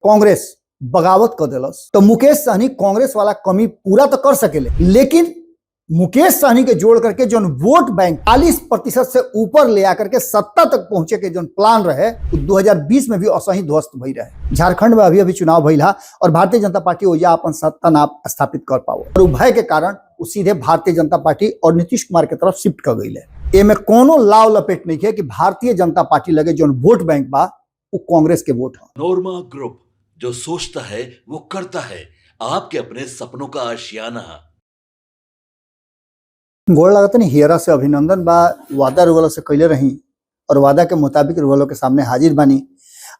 कांग्रेस बगावत कर दिलस तो मुकेश सहनी कांग्रेस वाला कमी पूरा तो कर सकेले, लेकिन मुकेश सहनी के जोड़ करके जो वोट बैंक 40% से ऊपर ले आकर के सत्ता तक पहुंचे के जो प्लान रहे 2020 में भी असही ध्वस्त भई रहे। झारखंड में अभी चुनाव भइला और भारतीय जनता पार्टी ओया अपन सत्ता ना स्थापित कर पाओ और भय के कारण वो सीधे भारतीय जनता पार्टी और नीतीश कुमार के तरफ शिफ्ट कर गई है। एमे कोनो लाव लपेट नहीं है कि भारतीय जनता पार्टी लगे जो वोट बैंक बा वो कांग्रेस के वोट है। नोरमा ग्रुप, जो सोचता है वो करता है, आपके अपने सपनों का आशियाना। गोड़ लागत नहीं हियरा से अभिनंदन बा। वादा रुगलो से कैले रही और वादा के मुताबिक रुगलो के सामने हाजिर बानी।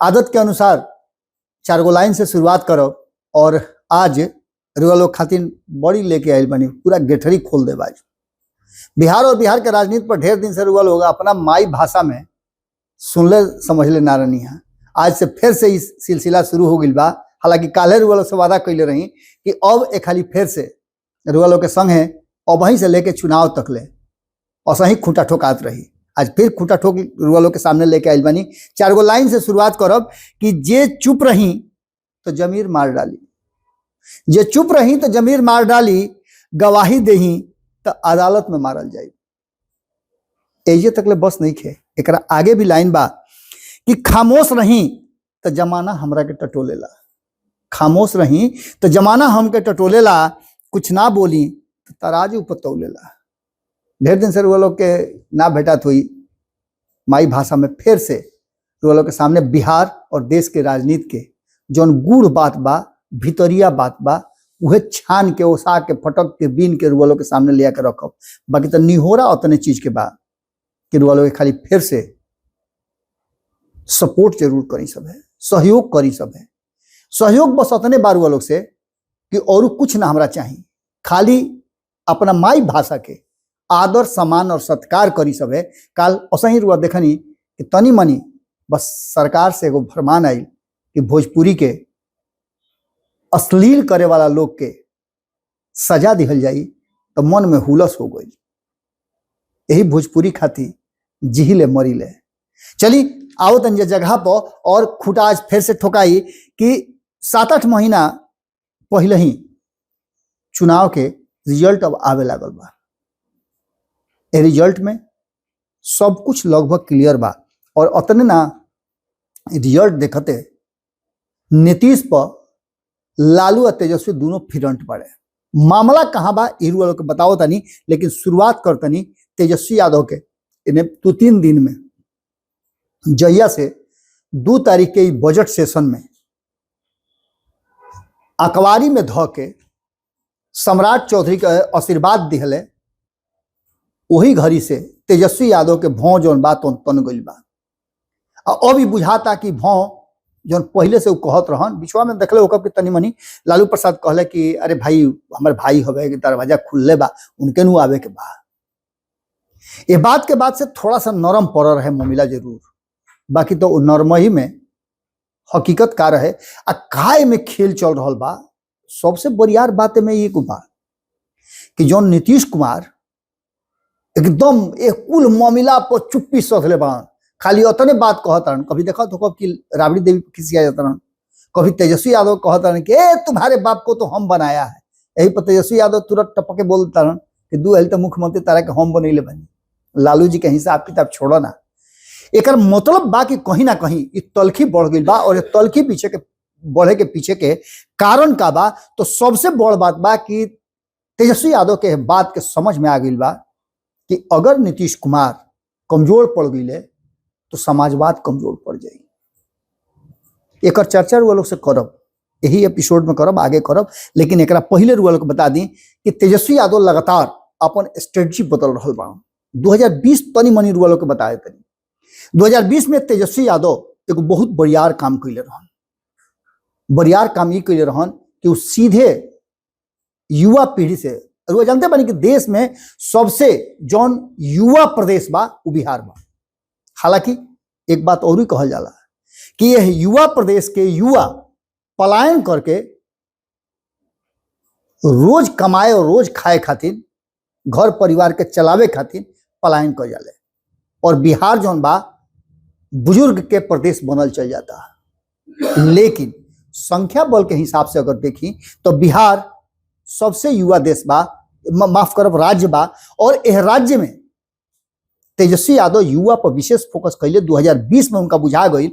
आदत के अनुसार 4 गो लाइन से शुरुआत करो और आज रुगलो खातिर बड़ी लेके आयल बानी, पूरा गेठरी खोल दे बाज। बिहार और बिहार के राजनीति पर ढेर दिन से रुगल होगा अपना माई भाषा में सुनले समझले ना रही है। आज से फिर से इस सिलसिला शुरू हो गई बा। हालांकि काले रुगलो से वादा कैले रही कि अब एक खाली फिर से रुगलो के संग है और वहीं से लेके चुनाव तक ले और सही खूंटा ठोकात रही। आज फिर खूंटा ठोक रुगलो के सामने लेके आयल बानी। 4 गो लाइन से शुरुआत करब कि जे चुप रही तो जमीर मार डाली, जे चुप रही तो जमीर मार डाली, गवाही देही तो अदालत में मारल जाए। एजे तक ले बस नहीं खे, एकरा आगे भी लाइन बा कि खामोश रही तो जमाना हमरा के टटोलेला, खामोश रही तो जमाना हमके टटोलेला, कुछ ना बोली तो तराजू पर तौलेला। ढेर दिन से रुगलो के ना भेटत हुई माई भाषा में फिर से रुगलो के सामने बिहार और देश के राजनीति के जौन गूढ़ बात बा, भितरिया बात बा, उहे छान के ओसा के फटक के बीन के रुगलो के सामने ले आके रखब। बाकी तो निहोरा उतने चीज के बा कि रुगलो के खाली फिर से सपोर्ट जरूर करी सब है, सहयोग करी सब है। सहयोग बस उतने बार रुगलो से कि और कुछ ना हमरा चाहिए, खाली अपना माई भाषा के आदर सम्मान और सत्कार करी सब है। काल असही रुआ देखनी कि तनी मनी बस सरकार से एगो फरमान आई कि भोजपुरी के अश्लील करे वाला लोग के सजा दिहल जाई तो मन में हुलस हो गई। यही भोजपुरी खाती जिहिले मरीले। चली आओ तंजे जगह पर और खूंटा आज फिर से ठोकाई कि 7-8 महीना पहले ही चुनाव के रिजल्ट अब आवे लागल बा। ए रिजल्ट में सब कुछ लगभग क्लियर बा और उतने ना रिजल्ट देखते नीतीश पर लालू और तेजस्वी दोनों फ्रंट पड़े। मामला कहाँ बा इरू वालों के बताओ तनी, लेकिन शुरुआत कर तनी तेजस्वी यादव के। इन्हें 2-3 दिन में जहिया से 2 तारीख के बजट सेशन में अखबारी में ध के सम्राट चौधरी के आशीर्वाद दिहले, वही घड़ी से तेजस्वी यादव के भौं जौन बात तन गई बा। अब भी बुझाता कि भौं जौन पहले से वो कहत रहन बिचवा में देखले होकर कि तनी मनी लालू प्रसाद कहले कि अरे भाई हमारे भाई हवे कि दरवाजा खुलले बा, उनके नु आवे के बा। ये बात के बाद से थोड़ा सा नरम पड़ रहे मामला जरूर, बाकी तो नरम ही में हकीकत का रहे आ काय में खेल चल रहा बा। सबसे बरियार बात में ये बा कि जौन नीतीश कुमार एकदम एक कुल मामला पर चुप्पी सधले बा, खाली उतने बात कहतरन। कभी देखा तो कब कि राबड़ी देवी खिसिया जातरन, कभी तेजस्वी यादव कहतरन कि तुम्हारे बाप को तो हम बनाया है। यही पर तेजस्वी यादव तुरंत टपके बोलतरन कि 2 हल तो मुख्यमंत्री तारा के हम बनैले बनी, लालू जी के हिसाब किताब छोड़ो ना। एकर मतलब बा कि कहीं ना कहीं ये तलखी बढ़ गई बा और ये तलखी पीछे के बढ़े के पीछे के कारण का बा। तो सबसे बड़ बात बा कि तेजस्वी यादव के बात के समझ में आ गई बा कि अगर नीतीश कुमार कमजोर पड़ गई तो समाजवाद कमजोर पड़ जाए। एक चर्चा रुआ लोग से करब, यही एपिसोड में करब, आगे करब, लेकिन एक पहले रुआ लोग बता दी कि तेजस्वी यादव लगातार अपन स्ट्रेटजी बदल रहा बा। 2020 तनी मनी रुआ लोग के बताए तनी 2020 में तेजस्वी यादव एक बहुत बरियार काम कैले रहन। बरियार काम ये कैले रहन कि वो सीधे युवा पीढ़ी से, वो जानते बानी कि देश में सबसे जौन युवा प्रदेश बा वो बिहार बा। हालांकि एक बात और भी कहल जाला कि यह युवा प्रदेश के युवा पलायन करके रोज कमाए और रोज खाए खातिर, घर परिवार के चलावे खातिर पलायन कर जाले और बिहार जौन बा बुजुर्ग के प्रदेश बनल चल जाता। लेकिन संख्या बल के हिसाब से अगर देखी तो बिहार सबसे युवा देश बा, माफ करब राज्य बा। और यह राज्य में तेजस्वी यादव युवा पर विशेष फोकस कैले। 2020 में उनका बुझा गई,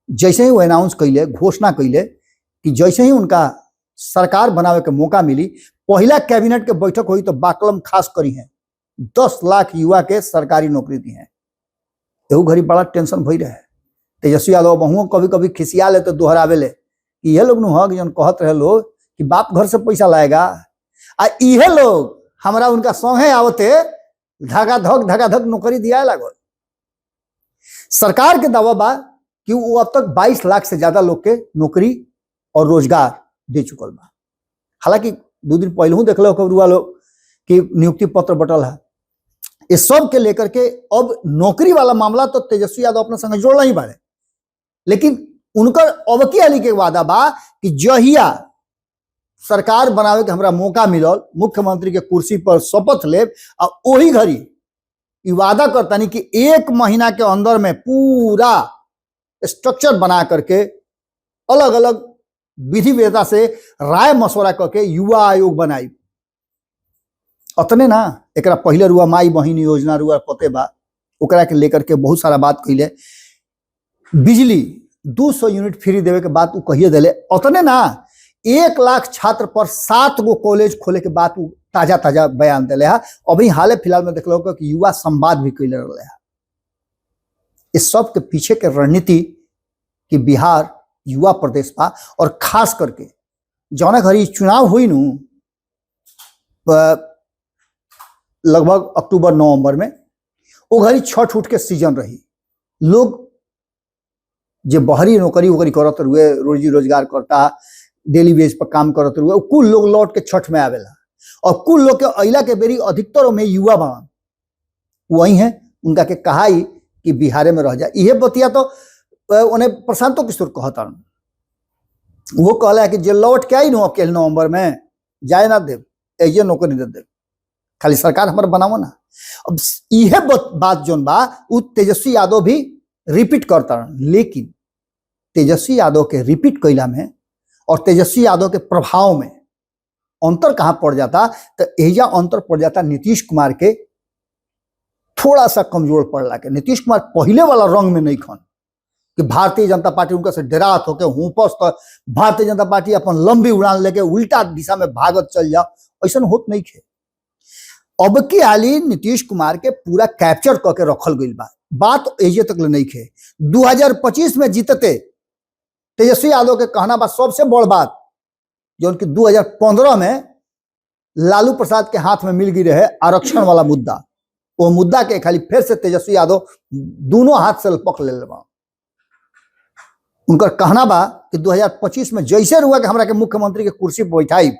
जैसे ही वो अनाउंस कैले, घोषणा कैले कि जैसे ही उनका सरकार बनावे के मौका मिली, पहला कैबिनेट के बैठक हुई तो बाकलम खास करी है 10 लाख युवा के सरकारी नौकरी दी है। एहू घड़ी बड़ा टेंशन भई रहे। तेजस्वी यादव बहुओं कभी कभी खिसिया ले तो दोहरावे ले कि ये लोग नुहक जन कहत रहे लोग कि बाप घर से पैसा लाएगा, आ इहे लोग हमरा उनका संगे आवते धगाधक नौकरी दिया लागल। सरकार के दावा बा कि वो अब तक 22 लाख से ज्यादा लोग के नौकरी और रोजगार दे चुकल बा। हालांकि 2 दिन पहले देख लो खबरुआ लोग कि नियुक्ति पत्र बटल है। इस सब के लेकर के अब नौकरी वाला मामला तो तेजस्वी यादव अपने संग जोड़ना ही बारे, लेकिन उनकर अब की हाली के वादा बा कि जहिया सरकार बनावे के हमरा मौका मिलल, मुख्यमंत्री के कुर्सी पर शपथ लेब, और वही घड़ी वादा करतानी कि 1 महीना के अंदर में पूरा स्ट्रक्चर बना करके अलग अलग विधि वेदा से राय मशवरा करके युवा आयोग बनाई। अतने ना, एक पहले रुआ माई बहिनी योजना रुआ पते बा, ओकरा के लेकर के बहुत सारा बात कैले। बिजली 200 यूनिट फ्री देवे के बात कहिए दिले। अतने ना, 1 लाख छात्र पर 7 गो कॉलेज खोले के बात ताजा ताजा बयान दिले है। अभी हाल फिलहाल में देख लो कि युवा संवाद भी कैले रहे है। इस सब के पीछे के रणनीति कि बिहार युवा प्रदेश बा, और खास करके जौना घड़ी चुनाव हुई नु लगभग अक्टूबर नवंबर में, वो घड़ी छठ उठ के सीजन रही। लोग जो बहरी नौकरी वोकरी करत हुए, रोजी रोजगार करता, डेली बेस पर काम करत हुए, कुल लोग लौट के छठ में आवेला। और कुल लोग के अइला के बेरी अधिकतर में युवा बन वही है। उनका के कहाई कि बिहारे में रह जाए। यह बतिया तो उन्हें प्रशांतो किशोर कहता, वो कहला कि जे लौट के आई नु अकेले नवंबर में जाए ना दे, ऐसे नौकरी दे दे, खाली सरकार हमारे बनावो ना। अब यह बात जोन बा उ तेजस्वी यादव भी रिपीट करता। लेकिन तेजस्वी यादव के रिपीट कैला में और तेजस्वी यादव के प्रभाव में अंतर कहां पड़ जाता, तो एजा अंतर पड़ जाता नीतीश कुमार के थोड़ा सा कमजोर पड़ला के। नीतीश कुमार पहले वाला रंग में नहीं खन कि भारतीय जनता पार्टी उनका से डरात होके हुपस, तो भारतीय जनता पार्टी अपन लंबी उड़ान लेके उल्टा दिशा में भागत चल जाओ, ऐसा होत नहीं खे। अब की हाली नीतीश कुमार के पूरा कैप्चर करके रखल गई बा। बात एजे तक ले नहीं खे। 2025 में जीतते तेजस्वी यादव के कहना बा सबसे बड़ बात जो उनकी 2015 में लालू प्रसाद के हाथ में मिल गई रहे आरक्षण वाला मुद्दा, वो मुद्दा के खाली फिर से तेजस्वी यादव दोनों हाथ से पकड़ ले बा। उनका कहना बा कि 2025 में जैसे हुआ कि हमरा के मुख्यमंत्री के कुर्सी पर बैठाई,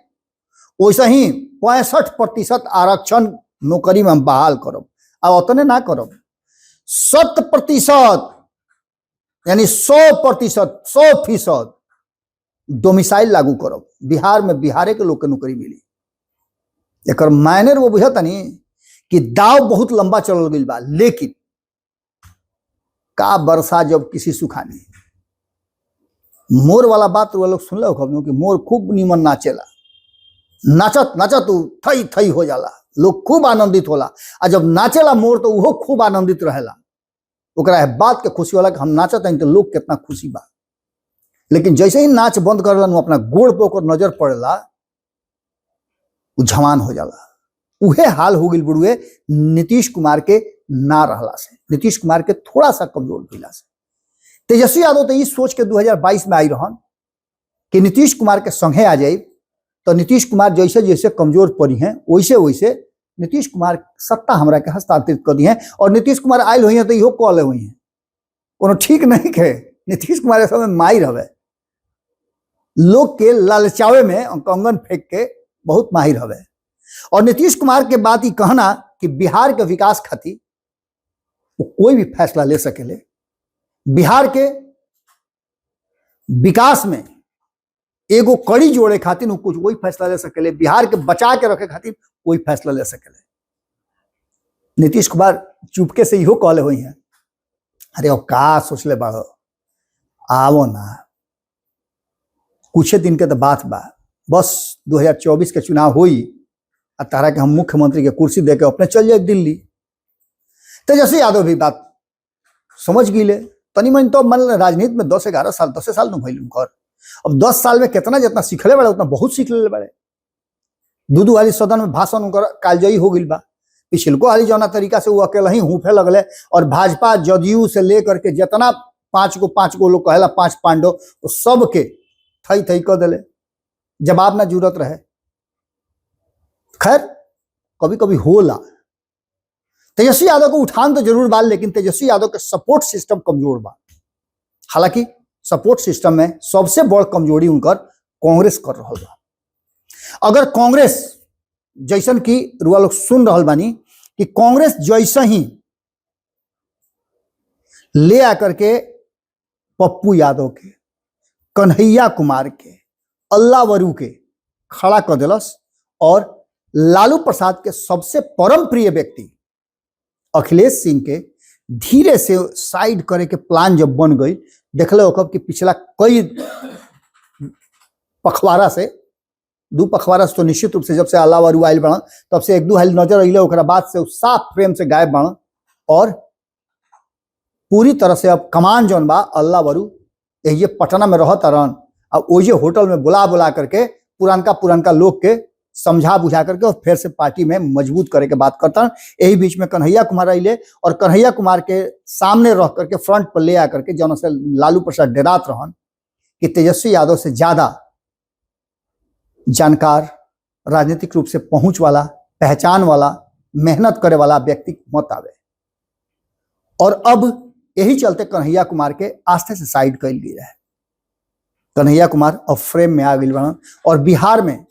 वैसे ही 65% आरक्षण नौकरी में हम बहाल करब। अब उतने ना करब, 100% यानी 100% डोमिसाइल लागू करब। बिहार में बिहारे के लोग के नौकरी मिली। एक मायने वो बुझता नहीं कि दाव बहुत लंबा चल गई बा, लेकिन का बरसा जब किसी सुखानी। मोर वाला बात वो लोग सुन लो कि मोर खूब निमन नाचेला, नाचत नाचत थई थई हो जाला, लोग खूब आनंदित होला। और जब नाचेला मोर तो वो खूब आनंदित रहेला। ओकरा है बात के खुशी होला कि हम नाचत हैं तो लोग कितना खुशी बा। लेकिन जैसे ही नाच बंद कर अपना गोड़ पे ओकर नजर पड़ेला, वो झमान हो जाला। उहे हाल हो गई बुढ़ुए नीतीश कुमार के ना रहला से, नीतीश कुमार के थोड़ा सा कमजोर भइला से। तेजस्वी यादव तो ये सोच के 2022 में आई रहन कि नीतीश कुमार के संगे आ जाए, तो नीतीश कुमार जैसे जैसे कमजोर पड़ी हैं वैसे वैसे नीतीश कुमार सत्ता हमरा के हस्तांतरित कर दी है। और नीतीश कुमार आयल हुई है तो इहो कॉल हुई है, कोनो ठीक नहीं खे। नीतीश कुमार समय माई रहे, लोग के लालचावे में कंगन फेंक के बहुत माहिर हवे। और नीतीश कुमार के बात ही कहना कि बिहार के विकास खातिर वो कोई भी फैसला ले सकेले, बिहार के विकास में एगो कड़ी जोड़े खातिर वो कुछ कोई फैसला ले सकेले, बिहार के बचा के रखे खातिर कोई फैसला ले सकेले। नीतीश कुमार चुपके से इहो कहले हुई हैं, अरे अब का सोचले बाड़ो, आवो ना कुछ दिन के तो बात बा, बस 2024 के चुनाव हुई आ तारा के हम मुख्यमंत्री के कुर्सी दे के अपने चल जाए दिल्ली। तेजस्वी यादव भी बात समझ गई, तनी मन तो मन राजनीति में 10-11 साल 10 साल न भइल उनकर। अब 10 साल में कितना जितना सीखले बड़े उतना बहुत सीख ले बड़े। दूधू वाली सदन में भाषण उनकर कालजयी हो गई बा। पिछलको वाली जौना तरीका से वो अकेला ही हूफे लगले और भाजपा जदयू से लेकर के जितना 5 गो लोग कहेला 5 पांडव वो सब के थई थई कर दिले, जवाब ना जरूरत रहे। खैर कभी कभी होला। तेजस्वी यादव को उठान तो जरूर बा, लेकिन तेजस्वी यादव के सपोर्ट सिस्टम कमजोर बा। हालांकि सपोर्ट सिस्टम में सबसे बड़ कमजोरी उनकर कांग्रेस कर रहा बा। अगर कांग्रेस जैसन की रुआ लोग सुन रहा बानी कि कांग्रेस जैसे ही ले आकर के पप्पू यादव के, कन्हैया कुमार के, अल्लावरू के खड़ा कर दिलस और लालू प्रसाद के सबसे परम प्रिय व्यक्ति अखिलेश सिंह के धीरे से साइड करे के प्लान जब बन गई, देखले ओकब कि पिछला कई पखवाड़ा से 2 पखवाड़ा से तो निश्चित रूप से जब से अल्लावरू आयल बना तब से 1-2 हाल नजर अइले, ओकरा बाद से साफ फ्रेम से गायब बना और पूरी तरह से अब कमान जौन बा अल्लावरू ये पटना में रहत रहन। अब ओजे होटल में बुला बुला करके पुरानका लोग के समझा बुझा करके और फिर से पार्टी में मजबूत करे के बात करता। यही बीच में कन्हैया कुमार अइले और कन्हैया कुमार के सामने रह करके फ्रंट पर ले आकर के जौन से लालू प्रसाद डरात रहन कि तेजस्वी यादव से ज्यादा जानकार, राजनीतिक रूप से पहुंच वाला, पहचान वाला, मेहनत करे वाला व्यक्ति मत आवे। और अब यही चलते कन्हैया कुमार के आस्थे से साइड कर ली रहे। कन्हैया कुमार अब फ्रेम में आ गई बना और बिहार में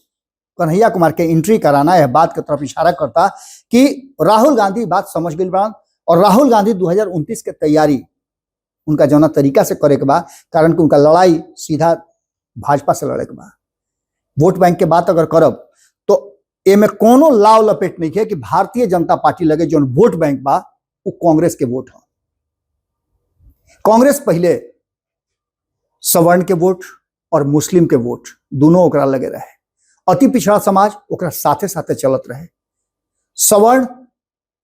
कन्हैया कुमार के एंट्री कराना यह बात की तरफ इशारा करता कि राहुल गांधी बात समझ गई बना और राहुल गांधी 2029 के तैयारी उनका जौना तरीका से करे के बा, कारण कि उनका लड़ाई सीधा भाजपा से लड़े के बा। वोट बैंक के बात अगर करब तो एमे कोनो लाव लपेट नहीं है कि भारतीय जनता पार्टी लगे जो वोट बैंक बा वो कांग्रेस के वोट है। कांग्रेस पहले सवर्ण के वोट और मुस्लिम के वोट दोनों ओकरा लगे रहे। अति पिछड़ा समाज ओकरा साथे साथे चलत रहे। सवर्ण,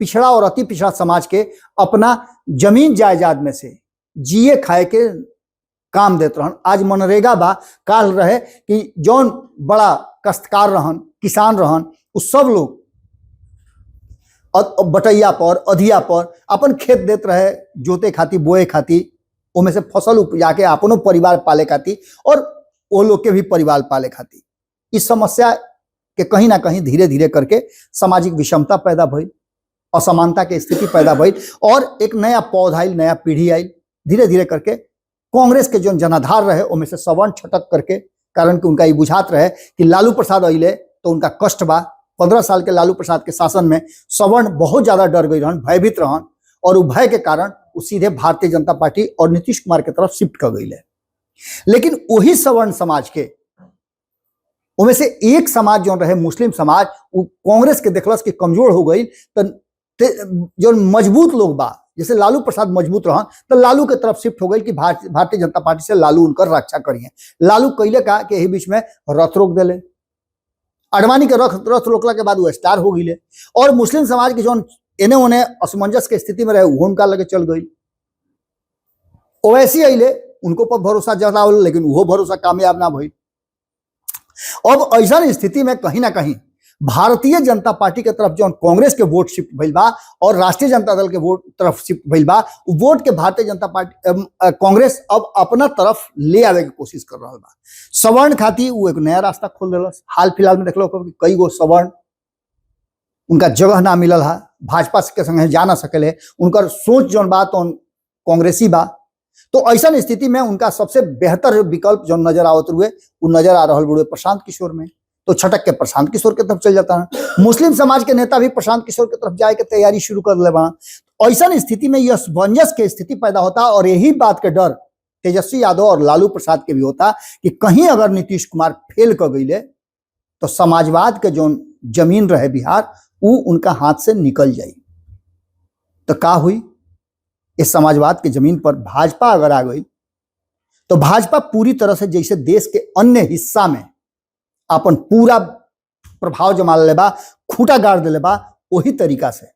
पिछड़ा और अति पिछड़ा समाज के अपना जमीन जायदाद में से जिए खाए के काम देते रहन। आज मनरेगा बा, काल रहे कि जौन बड़ा काश्तकार रहन, किसान रहन, उस सब लोग बटैया पर, अधिया पर अपन खेत देते रहे जोते खाती, बोए खाती, उनमें से फसल उपजा के अपनों परिवार पाले खाती और वो लोग के भी परिवार पाले खाती। इस समस्या के कहीं ना कहीं धीरे धीरे करके सामाजिक विषमता पैदा भइल, असमानता के स्थिति पैदा भइल और एक नया पौधा आयल, नया पीढ़ी आयल। धीरे धीरे करके कांग्रेस के जो जनाधार रहे उनमें से सवर्ण छटक करके, कारण कि उनका ये बुझात रहे कि लालू प्रसाद अइले तो उनका कष्ट बा। 15 साल के लालू प्रसाद के शासन में सवर्ण बहुत ज्यादा डर गई रहन, भयभीत रहन और वो भय के कारण वो सीधे भारतीय जनता पार्टी और नीतीश कुमार की तरफ शिफ्ट कर गई। लेकिन वही सवर्ण समाज के उनमें से एक समाज जो रहे मुस्लिम समाज, वो कांग्रेस के देखलस कि कमजोर हो गई तो जो मजबूत लोग बा, जैसे लालू प्रसाद मजबूत रहन तो लालू के तरफ शिफ्ट हो गई कि भारतीय जनता पार्टी से लालू उनकर रक्षा करिए। लालू कैले का कि यही बीच में रथ रोक दिले, अडवाणी के रथ रोकला के बाद वो स्टार हो गई और मुस्लिम समाज की जो एने ओने असमंजस के स्थिति में रहे वो उनका लगे चल गई। ओवैसी अइले, उनको पर भरोसा जतावल, लेकिन वो भरोसा कामयाब ना भई। अब ऐसा स्थिति में कहीं ना कहीं भारतीय जनता पार्टी के तरफ जो कांग्रेस के वोट शिफ्ट भइल बा और राष्ट्रीय जनता दल के वोट तरफ शिफ्ट भइल बा, वोट के भारतीय जनता पार्टी कांग्रेस अब अपना तरफ ले आवे की कोशिश कर रहा बा। सवर्ण खाती वो एक नया रास्ता खोल दिलस। हाल फिलहाल में देखलो कई गो सवर्ण उनका जगह ना मिलल है, भाजपा के संगे जा ना सकले, उनकर सोच जौन बा तो कांग्रेसी बा। तो ऐसा स्थिति में उनका सबसे बेहतर विकल्प जो नजर आवत हुए वो नजर आ रहा बुढ़े प्रशांत किशोर में। तो छटक के प्रशांत किशोर की तरफ चल जाता है। मुस्लिम समाज के नेता भी प्रशांत किशोर की तरफ जाए के तैयारी शुरू कर ले बा। ऐसा स्थिति में यह असमंजस की स्थिति पैदा होता और यही बात के डर तेजस्वी यादव और लालू प्रसाद के भी होता कि कहीं अगर नीतीश कुमार फेल कर गई तो समाजवाद के जो जमीन रहे बिहार वो उनका हाथ से निकल जाए। तो का हुई, इस समाजवाद की जमीन पर भाजपा अगर आ गई तो भाजपा पूरी तरह से जैसे देश के अन्य हिस्सा में अपन पूरा प्रभाव जमा ले बा, खूंटा गाड़ दिले बा, वही तरीका से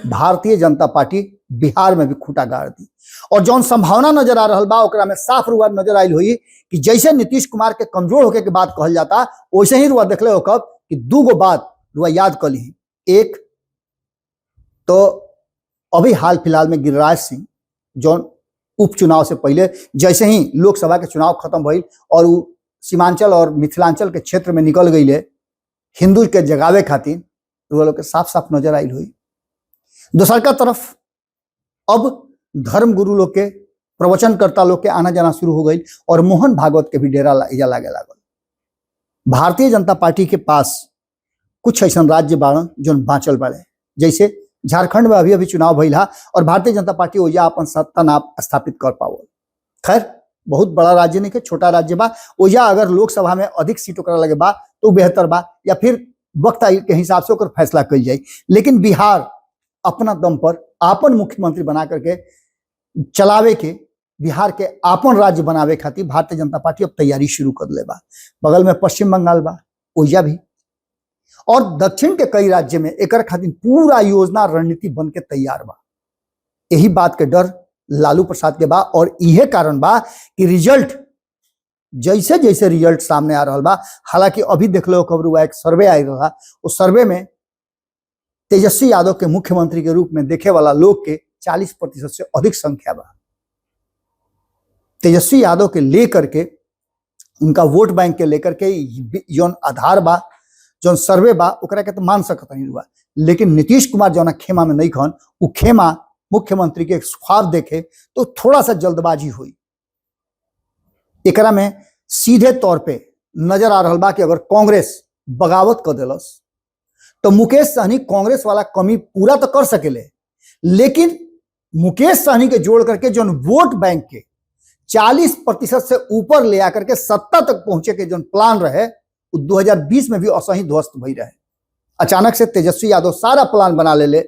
भारतीय जनता पार्टी बिहार में भी खूंटा गाड़ दी। और जौन संभावना नजर आ रहा बा ओकरा में साफ रुआ नजर आयल हुई कि जैसे नीतीश कुमार के कमजोर होके के बात कहल जाता, वैसे ही रुआ देखले हो कब कि दूगो बात रुआ याद कर ली। एक तो अभी हाल फिलहाल में गिरिराज सिंह जौन उपचुनाव से पहले जैसे ही लोकसभा के चुनाव खत्म भइल और वो सीमांचल और मिथिलांचल के क्षेत्र में निकल गई ले हिंदू के जगावे खातिर, वो लोग के साफ साफ नजर आई हुई। दूसर का तरफ अब धर्म गुरु लोग के, प्रवचनकर्ता लोग के आना जाना शुरू हो गई और मोहन भागवत के भी डेरा लागे लागल। भारतीय जनता पार्टी के पास कुछ ऐसा राज्य बाड़न जो बाँचल बाड़े, जैसे झारखंड में अभी अभी चुनाव भइल हा और भारतीय जनता पार्टी ओजा अपन सत्ता ना स्थापित कर पावल। खैर बहुत बड़ा राज्य नहीं के, छोटा राज्य बा, ओजा अगर लोकसभा में अधिक सीट ओकरा लगे बा तो बेहतर बा, या फिर वक्त के हिसाब से ओकर फैसला कल जाए। लेकिन बिहार अपना दम पर आपन मुख्यमंत्री बना करके चलावे के, बिहार के आपन राज्य बनावे खातिर भारतीय जनता पार्टी अब तैयारी शुरू कर ले बा। बगल में पश्चिम बंगाल बा, ओजा भी, और दक्षिण के कई राज्य में एकर खातिर पूरा योजना रणनीति बन के तैयार बा। यही बात के डर लालू प्रसाद के बा और इहे कारण बा कि रिजल्ट जैसे जैसे रिजल्ट सामने आ रहा बा, हालांकि अभी देख लो खबर हुआ एक सर्वे आई रहा, उस सर्वे में तेजस्वी यादव के मुख्यमंत्री के रूप में देखे वाला लोग के 40% से अधिक संख्या बा। तेजस्वी यादव के लेकर के, उनका वोट बैंक के लेकर के जौन आधार बा, जौन सर्वे बा, ओकरा के तो मान सकत नहीं हुआ। लेकिन नीतीश कुमार जौन खेमा में नहीं खन, वो खेमा मुख्यमंत्री के ख्वाब देखे तो थोड़ा सा जल्दबाजी हुई। एकरा में सीधे तौर पे नजर आ रहा बा कि अगर कांग्रेस बगावत कर दिलस तो मुकेश सहनी कांग्रेस वाला कमी पूरा तो कर सकेले, लेकिन मुकेश सहनी के जोड़ करके जो वोट बैंक के 40% से ऊपर ले आकर के सत्ता तक पहुंचे के जो प्लान रहे, 2020 में भी असही ध्वस्त भई रहे। अचानक से तेजस्वी यादव सारा प्लान बना ले,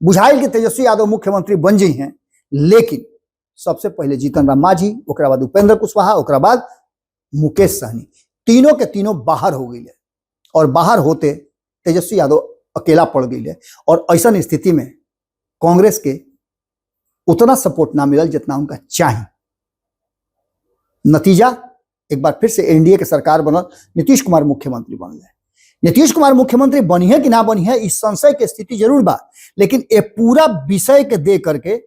बुझाइल कि तेजस्वी यादव मुख्यमंत्री बन जी हैं, लेकिन सबसे पहले जीतन राम मांझी, ओकरा बाद उपेंद्र कुशवाहा, ओकरा बाद मुकेश सहनी, तीनों के तीनों बाहर हो गई है। और बाहर होते तेजस्वी यादव अकेला पड़ गई है। और ऐसा स्थिति में कांग्रेस के उतना सपोर्ट ना मिलल जितना उनका चाहिए। नतीजा एक बार फिर से एनडीए के सरकार बनल, नीतीश कुमार मुख्यमंत्री बनल। नीतीश कुमार मुख्यमंत्री बनी है कि ना बनी है, इस संशय की स्थिति जरूर बा, लेकिन ये पूरा विषय के दे करके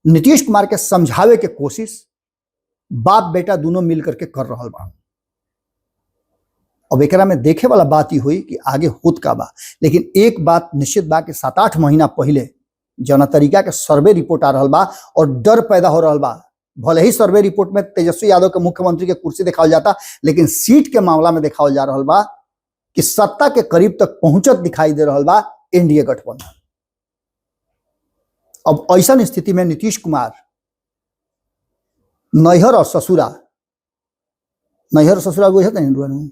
नीतीश कुमार के समझावे के कोशिश बाप बेटा दोनों मिल करके कर रहा बा। अब एकरा में देखे वाला बात ही हुई कि आगे होत का बा। लेकिन एक बात निश्चित बा कि 7-8 महीना पहले जौना तरीका के सर्वे रिपोर्ट आ रहा बा और डर पैदा हो रहा बा, भले ही सर्वे रिपोर्ट में तेजस्वी यादव के मुख्यमंत्री के कुर्सी दिखावल जाता, लेकिन सीट के मामला में दिखावल जा रहा बा कि सत्ता के करीब तक पहुंचत दिखाई दे रहा बा एनडीए गठबंधन। अब ऐसा स्थिति में नीतीश कुमार नैहर और ससुरा बुझत नहीं,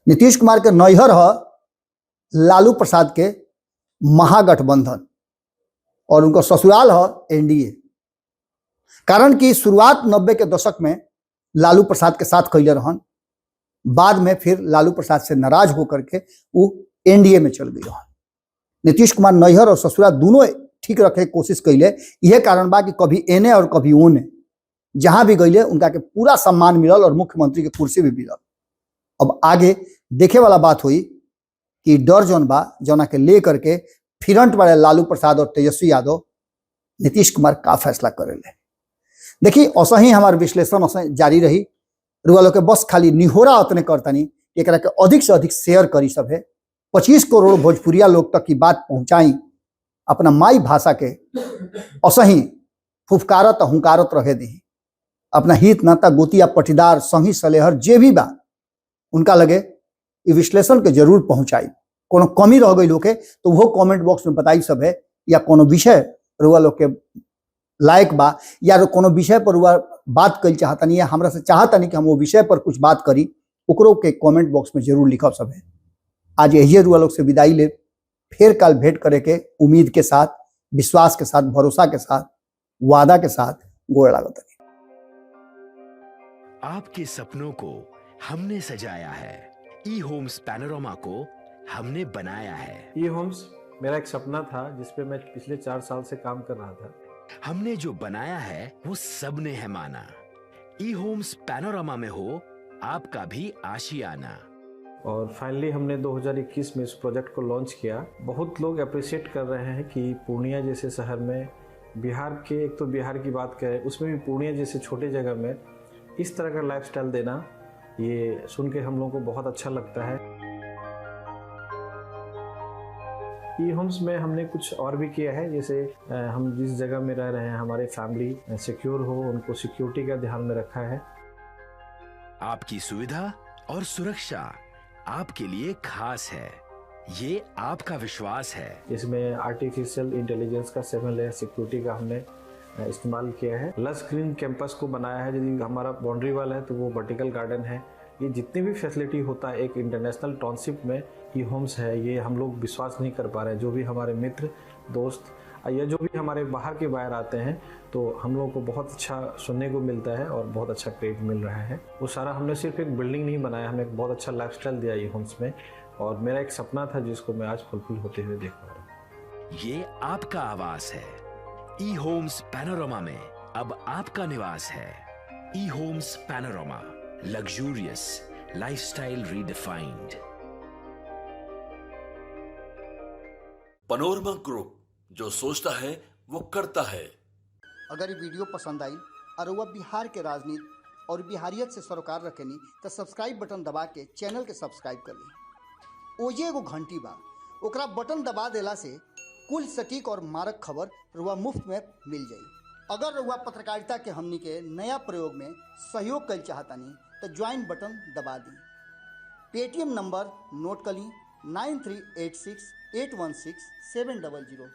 नीतीश कुमार के नैहर है लालू प्रसाद के महागठबंधन और उनका ससुराल है एनडीए। कारण कि शुरुआत 90 के दशक में लालू प्रसाद के साथ कैले रहन, बाद में फिर लालू प्रसाद से नाराज होकर के वो एनडीए में चल गई रहन। नीतीश कुमार नैहर और ससुराल दोनों ठीक रखे की कोशिश कैले। यह कारण बा कि कभी एने और कभी ओने जहां भी गईले उनका के पूरा सम्मान मिलल और मुख्यमंत्री की कुर्सी भी मिलल। अब आगे देखे वाला बात हुई कि डर जौन बा जौना के ले करके फिरंट वाले लालू प्रसाद और तेजस्वी यादव नीतीश कुमार का फैसला करेले। देखिए असही हमार विश्लेषण असही जारी रही। रुआ लोग के बस खाली निहोरा अतने करतनी एकरा के अधिक से अधिक शेयर करी। सब है 25 करोड़ भोजपुरिया लोग तक की बात पहुंचाई, अपना माई भाषा के असही फुफकारत हुंकारत रहे दी। अपना हित नाता गोतिया पटीदार संगी सलेहर जे भी बा उनका लगे ये विश्लेषण के जरूर पहुंचाई। कोनो कमी रह गई लोग के तो वो कमेंट बॉक्स में बताई सब है, या कोनो विषय रुआ लोग के लायक बा या कोनो विषय पर रुआ बात कर चाहता नहीं है, हमरा से चाहता नहीं कि हम वो विषय पर कुछ बात करी, ओकरो के कमेंट बॉक्स में जरूर लिखब सब है। आज यही रुआ लोग से विदाई ले, फिर कल भेंट करे के उम्मीद के साथ, विश्वास के साथ, भरोसा के साथ, वादा के साथ गोड़ लागत। आपके सपनों को हमने सजाया है। ई होम्स पैनोरामा को हमने बनाया है। ई होम्स मेरा एक सपना था जिस पे मैं पिछले 4 साल से काम कर रहा था। हमने जो बनाया है वो सबने है माना। ई होम्स पैनोरामा में हो आपका भी आशियाना। और फाइनली हमने 2021 में इस प्रोजेक्ट को लॉन्च किया। बहुत लोग अप्रिशिएट कर रहे हैं कि पूर्णिया जैसे शहर में, बिहार के, एक तो बिहार की बात करें उसमें भी पूर्णिया जैसे छोटे जगह में इस तरह का लाइफस्टाइल देना, ये सुन के हम लोगों को बहुत अच्छा लगता है। ई होम्स में हमने कुछ और भी किया है, जैसे हम जिस जगह में रह रहे हैं हमारे फैमिली सिक्योर हो, उनको सिक्योरिटी का ध्यान में रखा है। आपकी सुविधा और सुरक्षा आपके लिए खास है, ये आपका विश्वास है। इसमें आर्टिफिशियल इंटेलिजेंस का 7 लेयर सिक्योरिटी का हमने इस्तेमाल किया है। लश ग्रीन कैंपस को बनाया है। यदि हमारा बाउंड्री वाल है तो वो वर्टिकल गार्डन है। ये जितनी भी फैसिलिटी होता है एक इंटरनेशनल टाउनशिप में ई होम्स है, ये हम लोग विश्वास नहीं कर पा रहे हैं। जो भी हमारे मित्र दोस्त या जो भी हमारे बाहर के बाहर आते हैं तो हम लोगों को बहुत अच्छा सुनने को मिलता है और बहुत अच्छा क्रेडिट मिल रहा है। वो सारा हमने सिर्फ एक बिल्डिंग नहीं बनाया, हमें एक बहुत अच्छा लाइफस्टाइल दिया ई होम्स में, और मेरा एक सपना था जिसको मैं आज फुलफिल होते हुए देख पा रहा हूँ। ये आपका आवास है। ई होम्स पैनोरामा में अब आपका निवास है। ई homes Panorama, luxurious lifestyle redefined. Panorama group, जो सोचता है वो करता है। अगर ये वीडियो पसंद आई और वह बिहार के राजनीति और बिहारियत से सरोकार रखेनी तो सब्सक्राइब बटन दबा के चैनल के सब्सक्राइब कर ली। ओजे एगो घंटी बा, ओकरा बटन दबा देला से कुल सटीक और मारक खबर रुआ मुफ्त में मिल जाई। अगर रुआ पत्रकारिता के हमनी के नया प्रयोग में सहयोग कर चाहतानी तो ज्वाइन बटन दबा दी। पेटीएम नंबर नोट कर ली 9386816700।